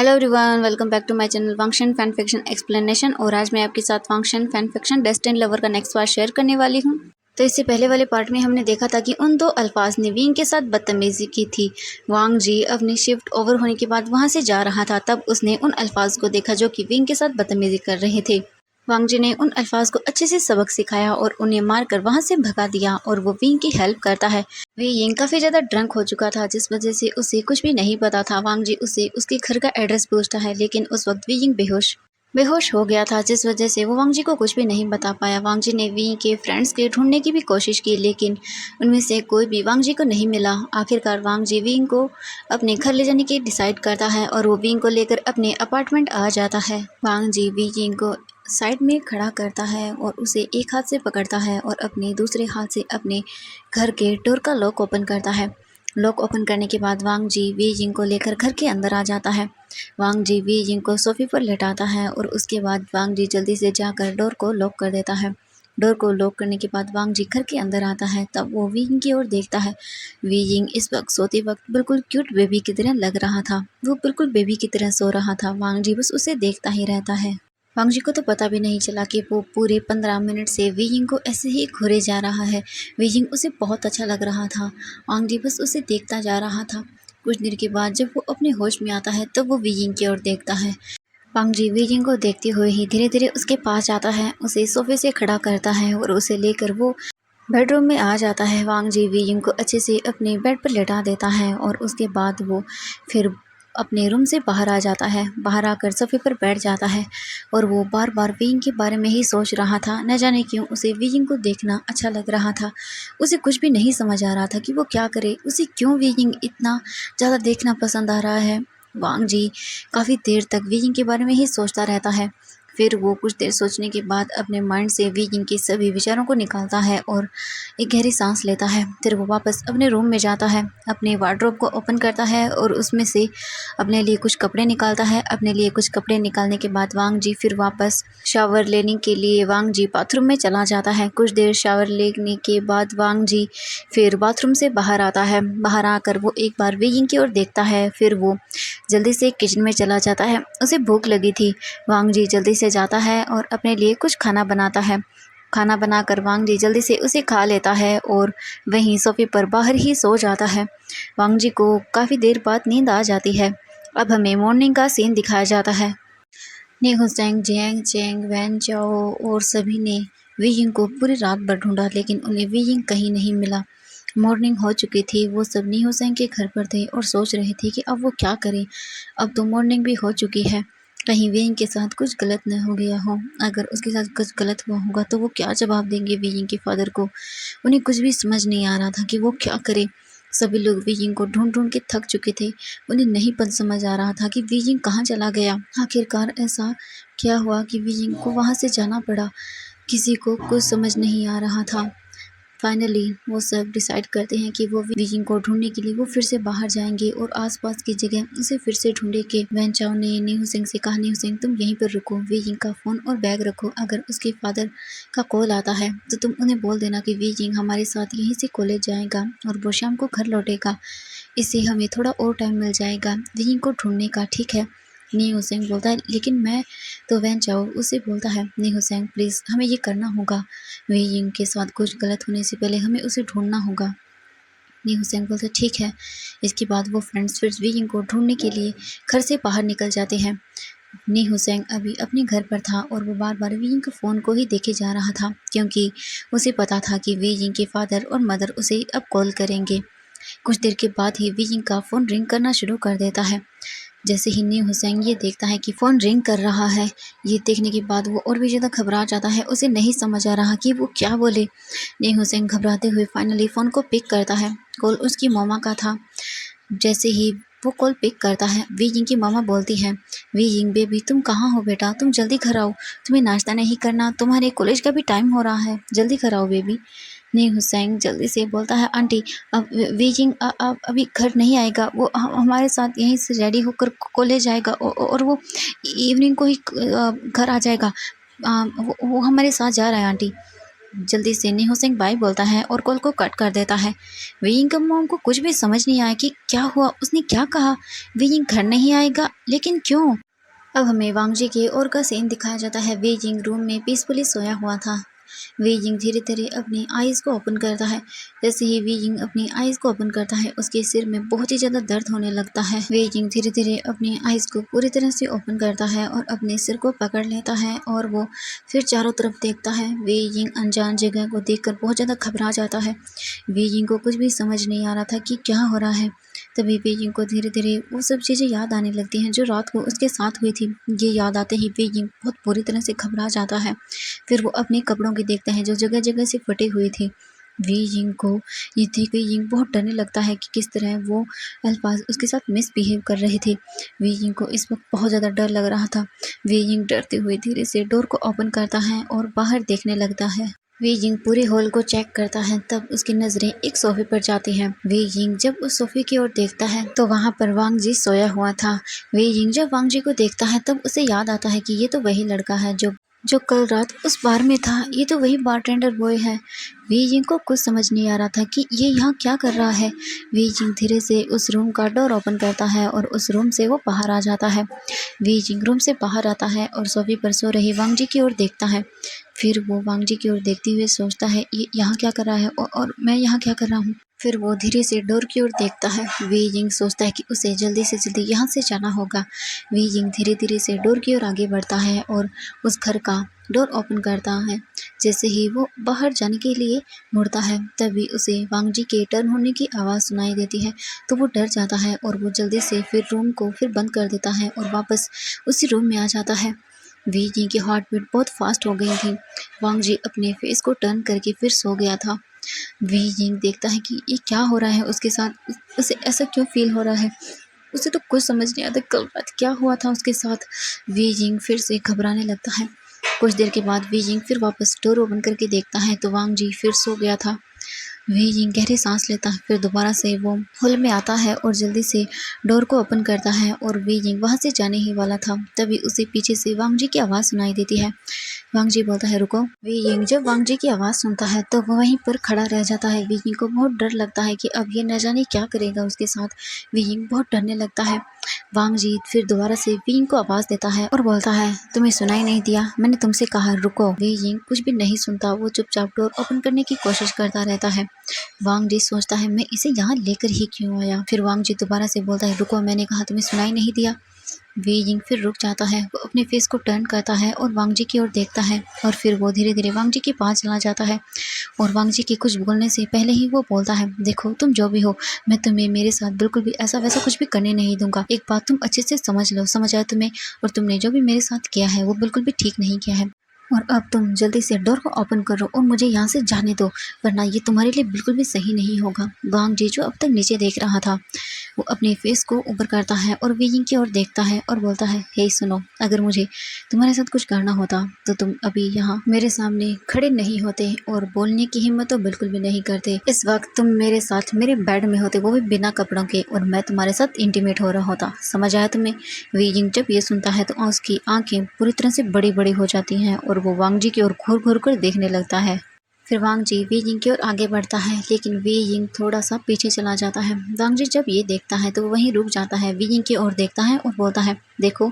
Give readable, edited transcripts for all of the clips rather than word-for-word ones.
Hello everyone, welcome back to my channel function fan fiction explanation. और आज मैं आपके साथ function fan fiction destiny lover का नेक्स्ट पार्ट शेयर करने वाली हूँ। तो इससे पहले वाले पार्ट में हमने देखा था कि उन दो अल्फाज ने विंग के साथ बदतमीजी की थी। वांग जी अपनी शिफ्ट ओवर होने के बाद वहाँ से जा रहा था, तब उसने उन अल्फाज को देखा जो कि विंग के साथ बदतमीजी कर रहे थे। वांग जी ने उन अल्फाज को अच्छे से सबक सिखाया और उन्हें मारकर वहाँ से भगा दिया और वो विंग की हेल्प करता है। वे यिंग काफ़ी ज़्यादा ड्रंक हो चुका था, जिस वजह से उसे कुछ भी नहीं पता था। वांग जी उसे उसके घर का एड्रेस पूछता है, लेकिन उस वक्त वी यिंग बेहोश हो गया था, जिस वजह से वो वांग जी को कुछ भी नहीं बता पाया। वांग जी ने वी के फ्रेंड्स के ढूंढने की भी कोशिश की, लेकिन उनमें से कोई भी वांग जी को नहीं मिला। आखिरकार वांग जी विंग को अपने घर ले जाने की डिसाइड करता है और वो विंग को लेकर अपने अपार्टमेंट आ जाता है। वांग जी वी यिंग को साइड में खड़ा करता है और उसे एक हाथ से पकड़ता है और अपने दूसरे हाथ से अपने घर के डोर का लॉक ओपन करता है। लॉक ओपन करने के बाद वांग जी वी यिंग को लेकर घर के अंदर आ जाता है। वांग जी वी यिंग को सोफे पर लेटाता है और उसके बाद वांग जी जल्दी से जाकर डोर को लॉक कर देता है। डोर को लॉक करने के बाद वांग जी घर के अंदर आता है, तब वो वी यिंग की ओर देखता है। वी यिंग इस वक्त सोते वक्त बिल्कुल क्यूट बेबी की तरह लग रहा था। वो बिल्कुल बेबी की तरह सो रहा था। वांग जी बस उसे देखता ही रहता है। वांग जी को तो पता भी नहीं चला कि वो पूरे 15 मिनट से वी यिंग को ऐसे ही घूरे जा रहा है। वी यिंग उसे बहुत अच्छा लग रहा था। वांग जी बस उसे देखता जा रहा था। कुछ देर के बाद जब वो अपने होश में आता है, तब वो वी यिंग की ओर देखता है। वांग जी वी यिंग को देखते हुए ही धीरे धीरे उसके पास जाता है, उसे सोफे से खड़ा करता है और उसे लेकर वो बेडरूम में आ जाता है। वांग जी वी यिंग को अच्छे से अपने बेड पर लेटा देता है और उसके बाद वो फिर अपने रूम से बाहर आ जाता है। बाहर आकर सोफे पर बैठ जाता है और वो बार बार वी यिंग के बारे में ही सोच रहा था। न जाने क्यों उसे वी यिंग को देखना अच्छा लग रहा था। उसे कुछ भी नहीं समझ आ रहा था कि वो क्या करे। उसे क्यों वी यिंग इतना ज़्यादा देखना पसंद आ रहा है। वांग जी काफ़ी देर तक वी यिंग के बारे में ही सोचता रहता है। फिर वो कुछ देर सोचने के बाद अपने माइंड से वी यिंग के सभी विचारों को निकालता है और एक गहरी सांस लेता है। फिर वो वापस अपने रूम में जाता है, अपने वार्डरोब को ओपन करता है और उसमें से अपने लिए कुछ कपड़े निकालता है। अपने लिए कुछ कपड़े निकालने के बाद वांग जी फिर वापस शावर लेने के लिए वांग जी बाथरूम में चला जाता है। कुछ देर शावर लेने के बाद वांग जी फिर बाथरूम से बाहर आता है। बाहर आकर वो एक बार वी यिंग की ओर देखता है। फिर वो जल्दी से किचन में चला जाता है। उसे भूख लगी थी। वांग जी जल्दी से जाता है और अपने लिए कुछ खाना बनाता है। खाना बनाकर वांग जी जल्दी से उसे खा लेता है और वहीं सोफे पर बाहर ही सो जाता है। वांग जी को काफ़ी देर बाद नींद आ जाती है। अब हमें मॉर्निंग का सीन दिखाया जाता है। ने हुसैन, जियांग चेंग, वैन चाओ और सभी ने वी यिंग को पूरी रात भर ढूंढा, लेकिन उन्हें वी यिंग कहीं नहीं मिला। मॉर्निंग हो चुकी थी। वो सब नी हुसैन के घर पर थे और सोच रहे थे कि अब वो क्या करें। अब तो मॉर्निंग भी हो चुकी है, कहीं वी के साथ कुछ गलत न हो गया हो। अगर उसके साथ कुछ गलत हुआ होगा तो वो क्या जवाब देंगे वी के फादर को। उन्हें कुछ भी समझ नहीं आ रहा था कि वो क्या करे। सभी लोग वी को ढूंढ ढूंढ के थक चुके थे। उन्हें नहीं समझ आ रहा था कि वी कहाँ चला गया। आखिरकार ऐसा क्या हुआ कि वी को वहाँ से जाना पड़ा। किसी को कुछ समझ नहीं आ रहा था। फाइनली वो सब डिसाइड करते हैं कि वो वी को ढूंढने के लिए वो फिर से बाहर जाएंगे और आसपास की जगह उसे फिर से ढूंढे के वैन चाओ ने नी हुसैन से कहा, नी हुसैन तुम यहीं पर रुको, वी का फ़ोन और बैग रखो। अगर उसके फादर का कॉल आता है तो तुम उन्हें बोल देना कि वी हमारे साथ यहीं से कॉलेज जाएगा और वो शाम को घर लौटेगा। इससे हमें थोड़ा और टाइम मिल जाएगा वी को ढूंढने का, ठीक है। नी हुसैन बोलता है, लेकिन मैं तो वैन चाओ उसे बोलता है, नी हुसैन प्लीज़ हमें ये करना होगा। वी यिंग के साथ कुछ गलत होने से पहले हमें उसे ढूंढना होगा। नी हुसैन बोलते ठीक है। इसके बाद वो फ्रेंड्स फिर वी यिंग को ढूंढने के लिए घर से बाहर निकल जाते हैं। नी हुसैन अभी अपने घर पर था और वो बार बार वी यिंग के फ़ोन को ही देखे जा रहा था, क्योंकि उसे पता था कि वी यिंग के फादर और मदर उसे अब कॉल करेंगे। कुछ देर के बाद ही वी यिंग का फ़ोन रिंग करना शुरू कर देता है। जैसे ही नी हुसैन ये देखता है कि फ़ोन रिंग कर रहा है, ये देखने के बाद वो और भी ज़्यादा घबरा जाता है। उसे नहीं समझ आ रहा कि वो क्या बोले। नी हुसैन घबराते हुए फाइनली फ़ोन को पिक करता है। कॉल उसकी मम्मा का था। जैसे ही वो कॉल पिक करता है, वी यिंग की मम्मा बोलती हैं, वी यिंग बेबी तुम कहाँ हो बेटा, तुम जल्दी घर आओ, तुम्हें नाश्ता नहीं करना, तुम्हारे कॉलेज का भी टाइम हो रहा है, जल्दी घर आओ बेबी। नी हुसैन जल्दी से बोलता है, आंटी अब वी यिंग अब अभी घर नहीं आएगा, वो हमारे साथ यहीं से रेडी होकर कॉलेज आएगा और वो इवनिंग को ही घर आ जाएगा। वो हमारे साथ जा रहा है आंटी। जल्दी से निहुसिंग बाई बोलता है और कॉल को कट कर देता है। वेइंग का मॉम को कुछ भी समझ नहीं आया कि क्या हुआ, उसने क्या कहा। वेइंग घर नहीं आएगा, लेकिन क्यों। अब हमें वांग जी के और का सीन दिखाया जाता है। वेइंग रूम में पीसफुली सोया हुआ था। वेइंग धीरे धीरे अपनी आईज को ओपन करता है। जैसे ही वेइंग अपनी आईज को ओपन करता है, उसके सिर में बहुत ही ज्यादा दर्द होने लगता है। वेइंग धीरे धीरे अपनी आईज को पूरी तरह से ओपन करता है और अपने सिर को पकड़ लेता है और वो फिर चारों तरफ देखता है। वेइंग अनजान जगह को देखकर बहुत ज्यादा घबरा जाता है। वेइंग को कुछ भी समझ नहीं आ रहा था कि क्या हो रहा है। तभी वेइंग को धीरे धीरे वो सब चीज़ें याद आने लगती हैं जो रात को उसके साथ हुई थी। ये याद आते ही वेइंग बहुत बुरी तरह से घबरा जाता है। फिर वो अपने कपड़ों की देखता है जो जगह जगह से फटी हुई थी। वेइंग को ये देख वेइंग बहुत डरने लगता है कि किस तरह वो अल्फाज उसके साथ मिसबिहेव कर रहे थे। वेइंग को इस वक्त बहुत ज़्यादा डर लग रहा था। वेइंग डरते हुए धीरे से डोर को ओपन करता है और बाहर देखने लगता है। वेइंग पूरे हॉल को चेक करता है, तब उसकी नजरें एक सोफे पर जाती हैं। वेइंग जब उस सोफे की ओर देखता है तो वहां पर वांग जी सोया हुआ था। वेइंग जब वांग जी को देखता है तब उसे याद आता है कि ये तो वही लड़का है जो कल रात उस बार में था। ये तो वही बारटेंडर बॉय है। वेइंग को कुछ समझ नहीं आ रहा था कि ये यहाँ क्या कर रहा है। वेइंग धीरे से उस रूम का डोर ओपन करता है और उस रूम से वो बाहर आ जाता है। वेइंग रूम से बाहर आता है और सोफे पर सो रही वांग जी की ओर देखता है। फिर वो वांग जी की ओर देखते हुए सोचता है, ये यहाँ क्या कर रहा है और मैं यहाँ क्या कर रहा हूँ। फिर वो धीरे से डोर की ओर देखता है। वेइंग सोचता है कि उसे जल्दी से जल्दी यहाँ से जाना होगा। वेइंग धीरे धीरे से डोर की ओर आगे बढ़ता है और उस घर का डोर ओपन करता है। जैसे ही वो बाहर जाने के लिए मुड़ता है, तभी उसे वांग जी के टर्न होने की आवाज़ सुनाई देती है। तो वो डर जाता है और वो जल्दी से फिर रूम को फिर बंद कर देता है और वापस उसी रूम में आ जाता है। वेइंग की हार्ट बीट बहुत फास्ट हो गई थी। वांग जी अपने फेस को टर्न करके फिर सो गया था। वेइंग देखता है कि ये क्या हो रहा है उसके साथ, उसे ऐसा क्यों फील हो रहा है। उसे तो कुछ समझ नहीं आता कल रात क्या हुआ था उसके साथ। वेइंग फिर से घबराने लगता है। कुछ देर के बाद वेइंग फिर वापस डोर ओपन करके देखता है तो वांग जी फिर सो गया था। वेइंग गहरी सांस लेता है, फिर दोबारा से वो हॉल में आता है और जल्दी से डोर को ओपन करता है और वेइंग वहां से जाने ही वाला था। तभी उसे पीछे से वांग जी की आवाज़ सुनाई देती है। वांग जी बोलता है, रुको। वेइंग जब वांग जी की आवाज़ सुनता है तो वो वहीं पर खड़ा रह जाता है। वेइंग को बहुत डर लगता है कि अब ये न जाने क्या करेगा उसके साथ। वेइंग बहुत डरने लगता है। वांग जी फिर दोबारा से वेइंग को आवाज़ देता है और बोलता है, तुम्हें सुनाई नहीं दिया, मैंने तुमसे कहा रुको। वेइंग कुछ भी नहीं सुनता, वो चुपचाप डोर ओपन करने की कोशिश करता रहता है। वांग जी सोचता है, मैं इसे यहाँ लेकर ही क्यों आया। फिर वांग जी दोबारा से बोलता है, रुको, मैंने कहा तुम्हें सुनाई नहीं दिया। वेइंग फिर रुक जाता है। वो अपने फेस को टर्न करता है और वांग जी की ओर देखता है और फिर वो धीरे धीरे वांग जी के पास चला जाता है और वांग जी के कुछ बोलने से पहले ही वो बोलता है, देखो तुम जो भी हो, मैं तुम्हें मेरे साथ बिल्कुल भी ऐसा वैसा कुछ भी करने नहीं दूंगा। एक बात तुम अच्छे से समझ लो, समझ आया तुम्हें, और तुमने जो भी मेरे साथ किया है वो बिल्कुल भी ठीक नहीं किया है। और अब तुम जल्दी से डोर को ओपन करो और मुझे यहाँ से जाने दो, वरना ये तुम्हारे लिए बिल्कुल भी सही नहीं होगा। वांग जी जो अब तक नीचे देख रहा था, वो अपने फेस को ऊपर करता है और वेइंग की ओर देखता है और बोलता है, हे सुनो, अगर मुझे तुम्हारे साथ कुछ करना होता तो तुम अभी यहाँ मेरे सामने खड़े नहीं होते और बोलने की हिम्मत तो बिल्कुल भी नहीं करते। इस वक्त तुम मेरे साथ मेरे बेड में होते, वो भी बिना कपड़ों के, और मैं तुम्हारे साथ इंटीमेट हो रहा होता। समझ आया तुम्हें। वेइंग जब ये सुनता है तो उसकी आंखें पूरी तरह से बड़ी बड़ी हो जाती हैं और वो वांग जी की ओर घूर घूर कर देखने लगता है। फिर वांग जी वेइंग की ओर आगे बढ़ता है, लेकिन वेइंग थोड़ा सा पीछे चला जाता है। वांग जी जब ये देखता है तो वो वहीं रुक जाता है, वेइंग की ओर देखता है और बोलता है, देखो,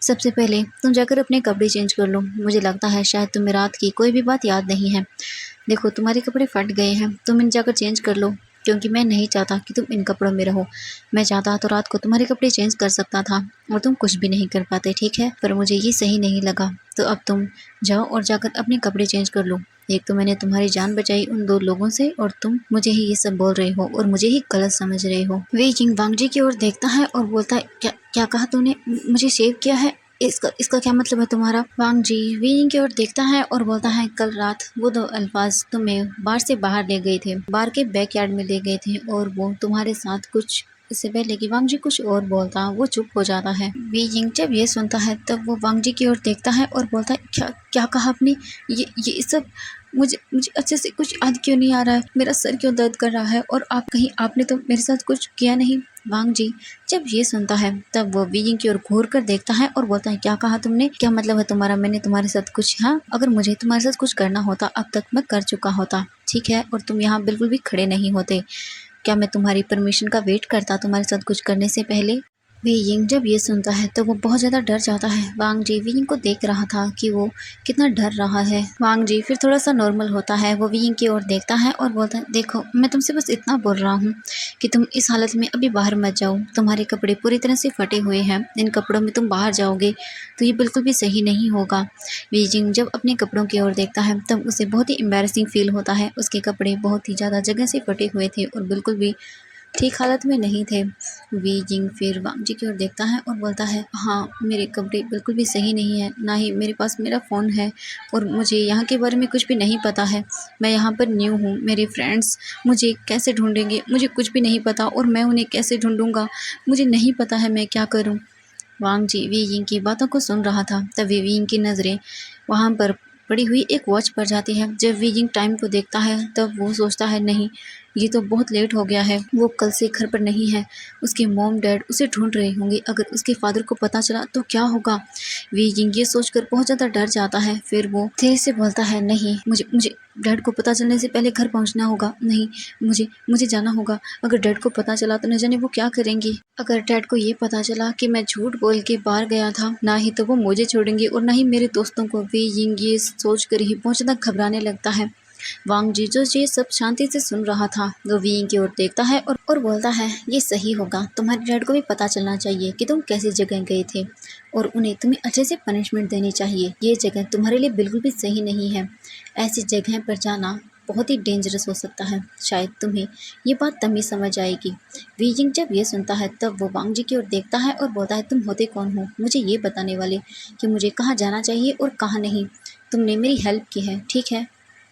सबसे पहले तुम जाकर अपने कपड़े चेंज कर लो। मुझे लगता है शायद तुम्हें रात की कोई भी बात याद नहीं है। देखो, तुम्हारे कपड़े फट गए हैं, तुम इन जाकर चेंज कर लो, क्योंकि मैं नहीं चाहता कि तुम इन कपड़ों में रहो। मैं चाहता तो रात को तुम्हारे कपड़े चेंज कर सकता था और तुम कुछ भी नहीं कर पाते, ठीक है, पर मुझे ये सही नहीं लगा। तो अब तुम जाओ और जाकर अपने कपड़े चेंज कर लो। एक तो मैंने तुम्हारी जान बचाई उन 2 लोगों से, और तुम मुझे ही ये सब बोल रहे हो और मुझे ही गलत समझ रहे हो। वेइंग वांग जी की ओर देखता है और बोलता है, क्या क्या कहा तूने, मुझे शेव किया है, इसका क्या मतलब है तुम्हारा। वांग जी वेइंग की ओर देखता है और बोलता है, कल रात वो 2 अल्फाज तुम्हें बार से बाहर ले गए थे, बार के बैकयार्ड में ले गए थे और वो तुम्हारे साथ कुछ इससे पहले कि वांग जी कुछ और बोलता वो चुप हो जाता है। वी जिंग जब ये सुनता है तब वो वांग जी की ओर देखता है और बोलता है, क्या क्या कहा आपने? ये सब मुझे मुझे अच्छे से कुछ याद क्यों नहीं आ रहा है? मेरा सर क्यों दर्द कर रहा है? और आप कहीं आपने तो मेरे साथ कुछ किया नहीं? वांग जी जब ये सुनता है तब वो वी जिंग की ओर घूर कर देखता है और बोलता है, क्या कहा तुमने? क्या मतलब है तुम्हारा? मैंने तुम्हारे साथ कुछ, हाँ, अगर मुझे तुम्हारे साथ कुछ करना होता अब तक मैं कर चुका होता, ठीक है, और तुम यहाँ बिल्कुल भी खड़े नहीं होते। क्या मैं तुम्हारी परमिशन का वेट करता तुम्हारे साथ कुछ करने से पहले? वी यिंग जब ये सुनता है तो वो बहुत ज़्यादा डर जाता है। वांग जी वी यिंग को देख रहा था कि वो कितना डर रहा है। वांग जी फिर थोड़ा सा नॉर्मल होता है, वो वी यिंग की ओर देखता है और बोलता है, देखो मैं तुमसे बस इतना बोल रहा हूँ कि तुम इस हालत में अभी बाहर मत जाओ। तुम्हारे कपड़े पूरी तरह से फटे हुए हैं, इन कपड़ों में तुम बाहर जाओगे तो ये बिल्कुल भी सही नहीं होगा। वी यिंग जब अपने कपड़ों की ओर देखता है तब उसे बहुत ही एम्बैरेसिंग फील होता है। उसके कपड़े बहुत ही ज़्यादा जगह से फटे हुए थे और बिल्कुल भी ठीक हालत में नहीं थे। वी जिंग फिर वांग जी की ओर देखता है और बोलता है, हाँ, मेरे कपड़े बिल्कुल भी सही नहीं है, ना ही मेरे पास मेरा फ़ोन है और मुझे यहाँ के बारे में कुछ भी नहीं पता है। मैं यहाँ पर न्यू हूँ, मेरे फ्रेंड्स मुझे कैसे ढूंढेंगे, मुझे कुछ भी नहीं पता और मैं उन्हें कैसे ढूंढूंगा, मुझे नहीं पता है मैं क्या करूँ। वांग जी वी यिंग की बातों को सुन रहा था। तभी वी यिंग की नज़रें वहाँ पर पड़ी हुई एक वॉच पर जाती है। जब वी यिंग टाइम को देखता है तब वो सोचता है, नहीं, ये तो बहुत लेट हो गया है, वो कल से घर पर नहीं है, उसके मॉम डैड उसे ढूंढ रहे होंगे, अगर उसके फादर को पता चला तो क्या होगा। वी यिंग ये सोचकर बहुत ज़्यादा डर जाता है। फिर वो धीरे से बोलता है, नहीं, मुझे मुझे डैड को पता चलने से पहले घर पहुंचना होगा, नहीं, मुझे मुझे जाना होगा। अगर डैड को पता चला तो न जाने वो क्या करेंगे। अगर डैड को ये पता चला कि मैं झूठ बोल के बाहर गया था, ना ही तो वो मुझे छोड़ेंगे और ना ही मेरे दोस्तों को। वी यिंग ये सोच कर ही बहुत ज़्यादा घबराने लगता है। वांग जी जो ये सब शांति से सुन रहा था वो वी यिंग की ओर देखता है और बोलता है, ये सही होगा, तुम्हारे डैड को भी पता चलना चाहिए कि तुम कैसी जगह गए थे और उन्हें तुम्हें अच्छे से पनिशमेंट देनी चाहिए। ये जगह तुम्हारे लिए बिल्कुल भी सही नहीं है, ऐसी जगह पर जाना बहुत ही डेंजरस हो सकता है, शायद तुम्हें ये बात तब ही समझ आएगी। वी यिंग जब ये सुनता है तब वो वांग जी की ओर देखता है और बोलता है, तुम होते कौन हो मुझे ये बताने वाले कि मुझे कहाँ जाना चाहिए और कहाँ नहीं? तुमने मेरी हेल्प की है, ठीक है,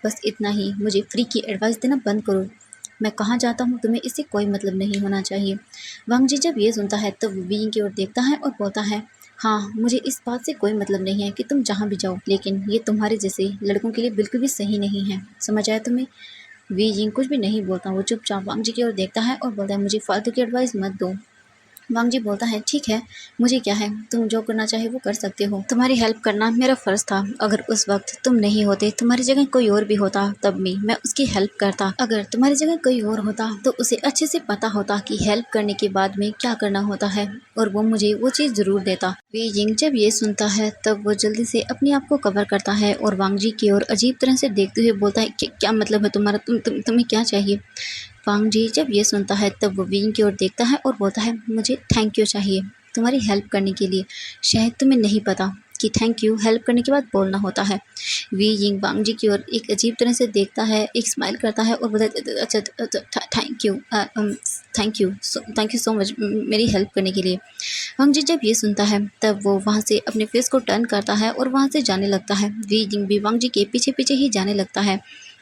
बस इतना ही। मुझे फ्री की एडवाइस देना बंद करो। मैं कहाँ जाता हूँ तुम्हें इससे कोई मतलब नहीं होना चाहिए। वांग जी जब ये सुनता है तब वी यिंग की ओर देखता है और बोलता है, हाँ, मुझे इस बात से कोई मतलब नहीं है कि तुम जहाँ भी जाओ, लेकिन ये तुम्हारे जैसे लड़कों के लिए बिल्कुल भी सही नहीं है, समझ आया तुम्हें? वी यिंग कुछ भी नहीं बोलता, वो चुपचाप वांग जी की ओर देखता है और बोलता है, मुझे फालतू की एडवाइस मत दो। वांग जी बोलता है, ठीक है, मुझे क्या है, तुम जो करना चाहे वो कर सकते हो, तुम्हारी हेल्प करना मेरा फ़र्ज़ था। अगर उस वक्त तुम नहीं होते, तुम्हारी जगह कोई और भी होता तब भी मैं उसकी हेल्प करता। अगर तुम्हारी जगह कोई और होता तो उसे अच्छे से पता होता कि हेल्प करने के बाद में क्या करना होता है और वो मुझे वो चीज़ ज़रूर देता। वी यिंग जब ये सुनता है तब वो जल्दी से अपने आप को कवर करता है और वांग जी की ओर अजीब तरह से देखते हुए बोलता है, क्या मतलब है तुम्हारा? तुम्हें क्या चाहिए? वांग जी जब ये सुनता है तब वो वी यिंग की ओर देखता है और बोलता है, मुझे थैंक यू चाहिए तुम्हारी हेल्प करने के लिए। शायद तुम्हें नहीं पता कि थैंक यू हेल्प करने के बाद बोलना होता है। वी यिंग वांग जी की ओर एक अजीब तरह से देखता है, एक स्माइल करता है और बोलता है, अच्छा, थैंक यू सो मच मेरी हेल्प करने के लिए। वांग जी जब ये सुनता है तब वो वहाँ से अपने फेस को टर्न करता है और वहाँ से जाने लगता है। वी यिंग भी वांग जी के पीछे पीछे ही जाने लगता है।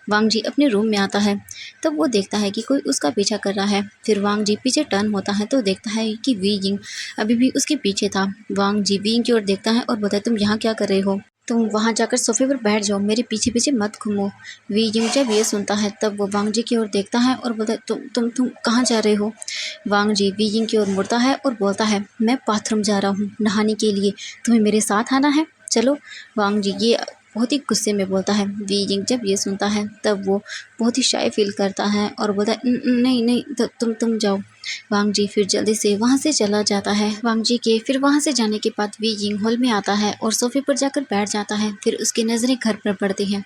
वांग जी अपने रूम में आता है तब वो देखता है कि कोई उसका पीछा कर रहा है। फिर वांग जी पीछे टर्न होता है तो देखता है कि वी यिंग अभी भी उसके पीछे था। वांग जी वी यिंग की ओर देखता है और बोलता है, तुम यहाँ क्या कर रहे हो? तुम वहाँ जाकर सोफे पर बैठ जाओ, मेरे पीछे पीछे मत घूमो। वी यिंग जब ये सुनता है तब वो वांग जी की ओर देखता है और बोलता है, तुम कहाँ जा रहे हो? वांग जी वी यिंग की ओर मुड़ता है और बोलता है, मैं बाथरूम जा रहा हूँ नहाने के लिए, तुम्हें मेरे साथ आना है, चलो। वांग जी ये बहुत ही गुस्से में बोलता है। वी यिंग जब ये सुनता है तब वो बहुत ही शाय फील करता है और बोलता है, नहीं नहीं, तुम जाओ। वांग जी फिर जल्दी से वहाँ से चला जाता है। वांग जी के फिर वहाँ से जाने के बाद वी यिंग हॉल में आता है और सोफे पर जाकर बैठ जाता है। फिर उसकी नज़रें घर पर पड़ती हैं।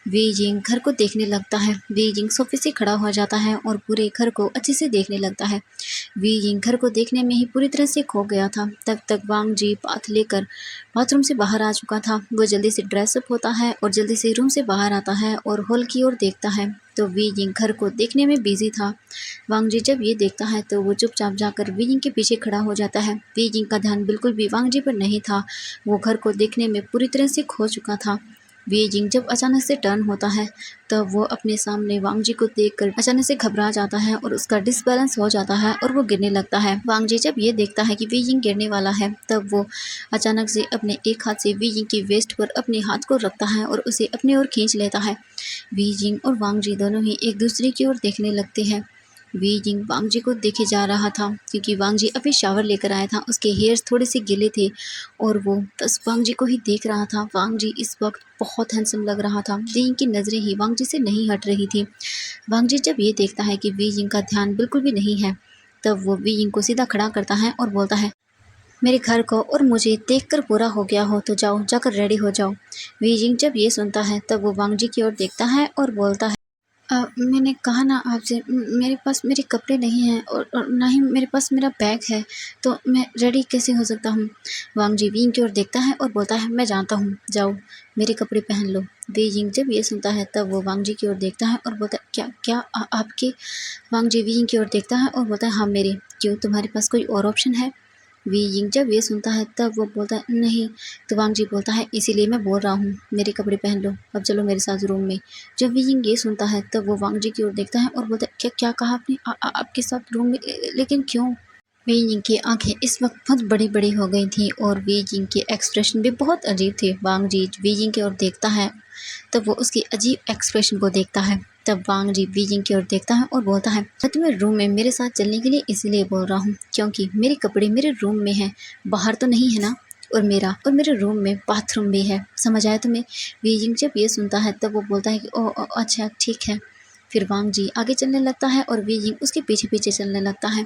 वी यिंग घर को देखने लगता है। वी यिंग सोफे से खड़ा हो जाता है और पूरे घर को अच्छे से देखने लगता है। वी यिंग घर को देखने में ही पूरी तरह से खो गया था। तब तक वांग जी बाथ लेकर बाथरूम से बाहर आ चुका था। वो जल्दी से ड्रेसअप होता है और जल्दी से रूम से बाहर आता है और हॉल की ओर देखता है तो वी यिंग घर को देखने में बिजी था। वांग जी जब ये देखता है तो वो चुपचाप जाकर वी यिंग के पीछे खड़ा हो जाता है। वी यिंग का ध्यान बिल्कुल भी वांग जी पर नहीं था, वो घर को देखने में पूरी तरह से खो चुका था। वी जिंग जब अचानक से टर्न होता है तब वो अपने सामने वांग जी को देखकर अचानक से घबरा जाता है और उसका डिसबैलेंस हो जाता है और वो गिरने लगता है। वांग जी जब ये देखता है कि वी जिंग गिरने वाला है तब वो अचानक से अपने एक हाथ से वी जिंग की वेस्ट पर अपने हाथ को रखता है और उसे अपनी ओर खींच लेता है। वी जिंग और वांग जी दोनों ही एक दूसरे की ओर देखने लगते हैं। वी जिंग वांग जी को देखे जा रहा था क्योंकि वांग जी अभी शावर लेकर आया था, उसके हेयर्स थोड़े से गिले थे और वो बस वांग जी को ही देख रहा था। वांग जी इस वक्त बहुत हैंडसम लग रहा था। वी जिंग की नज़रें ही वांग जी से नहीं हट रही थी। वांग जी जब ये देखता है कि वी जिंग का ध्यान बिल्कुल भी नहीं है तब वो वी जिंग को सीधा खड़ा करता है और बोलता है, मेरे घर को और मुझे देखकर पूरा हो गया हो तो जाओ, जाकर रेडी हो जाओ। वी जिंग जब ये सुनता है तब वो वांग जी की ओर देखता है और बोलता है, मैंने कहा ना आपसे, मेरे पास मेरे कपड़े नहीं हैं और ना ही मेरे पास मेरा बैग है, तो मैं रेडी कैसे हो सकता हूँ। वांग जी वीइंग की ओर देखता है और बोलता है, मैं जानता हूँ, जाओ मेरे कपड़े पहन लो। वीइंग जब ये सुनता है तब वो वांग जी की ओर देखता है और बोलता है, क्या क्या आपके। वांग जी वीइंग की ओर देखता है और बोलता है, हाँ मेरे। क्यों, तुम्हारे पास कोई और ऑप्शन है। वी यिंग जब ये सुनता है तब वो बोलता है, नहीं। तो वांग जी बोलता है, इसीलिए मैं बोल रहा हूँ, मेरे कपड़े पहन लो, अब चलो मेरे साथ रूम में। जब वी यिंग ये सुनता है तब वो वांग जी की ओर देखता है और बोलता है, क्या क्या कहा आपने, आपके साथ रूम में, लेकिन क्यों। वी यिंग की आंखें इस वक्त बहुत बड़ी बड़ी हो गई थी और वी यिंग के एक्सप्रेशन भी बहुत अजीब थे। वांग जी वी यिंग की ओर देखता है तब वो उसकी अजीब एक्सप्रेशन को देखता है। तब वांग जी वी जिंग की ओर देखता है और बोलता है, मैं तुम्हें रूम में मेरे साथ चलने के लिए इसलिए बोल रहा हूँ क्योंकि मेरे कपड़े मेरे रूम में हैं, बाहर तो नहीं है ना। और मेरे रूम में बाथरूम भी है, समझ आया तुम्हें। वी जिंग जब ये सुनता है तब वो बोलता है कि ओ अच्छा ठीक है। फिर वांग जी आगे चलने लगता है और वी जिंग उसके पीछे पीछे चलने लगता है।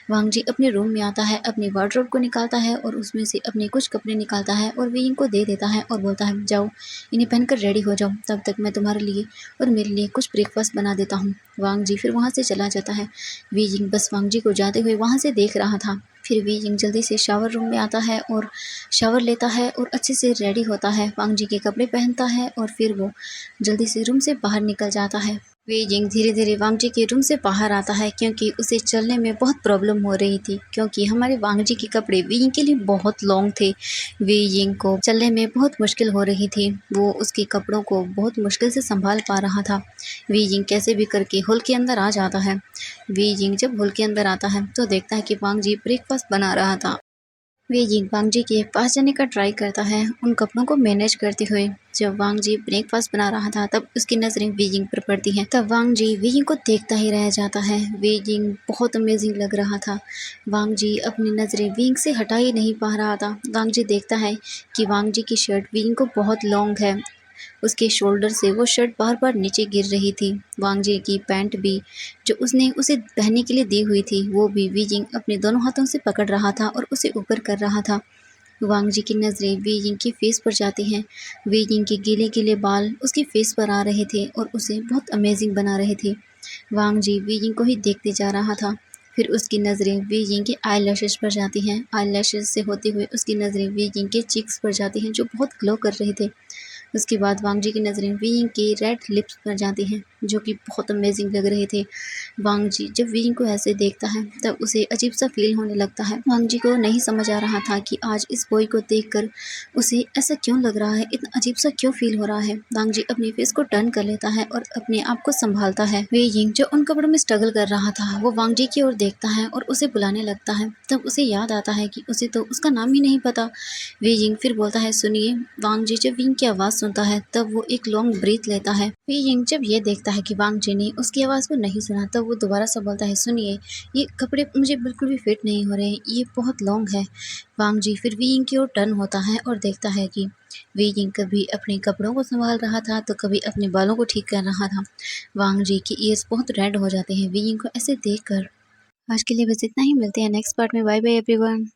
वांग जी अपने रूम में आता है, अपनी वार्डरोब को निकालता है और उसमें से अपने कुछ कपड़े निकालता है और वी जिंग को दे देता है और बोलता है, जाओ इन्हें पहनकर रेडी हो जाओ, तब तक मैं तुम्हारे लिए और मेरे लिए कुछ ब्रेकफास्ट बना देता हूँ। वांग जी फिर वहाँ से चला जाता है। वी जिंग बस वांग जी को जाते हुए वहाँ से देख रहा था। फिर वी जिंग जल्दी से शावर रूम में आता है और शावर लेता है और अच्छे से रेडी होता है, वांग जी के कपड़े पहनता है और फिर वो जल्दी से रूम से बाहर निकल जाता है। वी जिंग धीरे धीरे वांग जी के रूम से बाहर आता है क्योंकि उसे चलने में बहुत प्रॉब्लम हो रही थी, क्योंकि हमारे वांग जी के कपड़े वी जिंग के लिए बहुत लॉन्ग थे। वी जिंग को चलने में बहुत मुश्किल हो रही थी, वो उसके कपड़ों को बहुत मुश्किल से संभाल पा रहा था। वी जिंग कैसे भी करके हॉल के अंदर आ जाता है। वी जिंग जब हॉल के अंदर आता है तो देखता है कि वांग जी ब्रेकफास्ट बना रहा था। वे जिंग वांग जी के पास जाने का ट्राई करता है उन कपड़ों को मैनेज करते हुए। जब वांग जी ब्रेकफास्ट बना रहा था तब उसकी नज़रें वी जिंग पर पड़ती हैं। तब वांग जी वी जिंग को देखता ही रह जाता है। वी जिंग बहुत अमेजिंग लग रहा था। वांग जी अपनी नज़रें वी जिंग से हटा ही नहीं पा रहा था। वांग जी देखता है कि वांग जी की शर्ट वी जिंग को बहुत लॉन्ग है, उसके शोल्डर से वो शर्ट बार बार नीचे गिर रही थी। वांग जी की पैंट भी जो उसने उसे पहनने के लिए दी हुई थी वो भी वी जिंग अपने दोनों हाथों से पकड़ रहा था और उसे ऊपर कर रहा था। वांग जी की नज़रें वी जिंग की फेस पर जाती हैं। वी जिंग के गीले गीले बाल उसकी फेस पर आ रहे थे और उसे बहुत अमेजिंग बना रहे थे। वांग जी वी जिंग को ही देखते जा रहा था। फिर उसकी नज़रें वी जिंग के आई लैशेस पर जाती हैं। आई लैशेस से होते हुए उसकी नज़रें वी जिंग के चीक्स पर जाती हैं जो बहुत ग्लो कर रहे थे। उसके बाद वांग जी की नज़रें वीइंग के रेड लिप्स पर जाती हैं जो कि बहुत अमेजिंग लग रहे थे। वांग जी जब वीइंग को ऐसे देखता है तब उसे अजीब सा फील होने लगता है। वांग जी को नहीं समझ आ रहा था कि आज इस बॉय को देखकर उसे ऐसा क्यों लग रहा है, इतना अजीब सा क्यों फील हो रहा है। वांग जी अपने फेस को टर्न कर लेता है और अपने आप को संभालता है। वीइंग जो उन कपड़ों में स्ट्रगल कर रहा था वो वांग जी की ओर देखता है और उसे बुलाने लगता है। तब उसे याद आता है कि उसे तो उसका नाम ही नहीं पता। वीइंग फिर बोलता है, सुनिए। वांग जी जब विंग की आवाज़ सुनता है तब वो एक लॉन्ग ब्रीथ लेता है। वीइंग जब ये देखता है कि वांग जी ने उसकी आवाज़ को नहीं सुना तब वो दोबारा से बोलता है, सुनिए, ये कपड़े मुझे बिल्कुल भी फिट नहीं हो रहे, ये बहुत लॉन्ग है। वांग जी फिर वीइंग की ओर टर्न होता है और देखता है कि वीइंग कभी अपने कपड़ों को संभाल रहा था तो कभी अपने बालों को ठीक कर रहा था। वांग जी की ईयर्स बहुत रेड हो जाते हैं वीइंग को ऐसे देख कर। आज के लिए बस इतना ही, मिलते हैं नेक्स्ट पार्ट में। Bye bye everyone.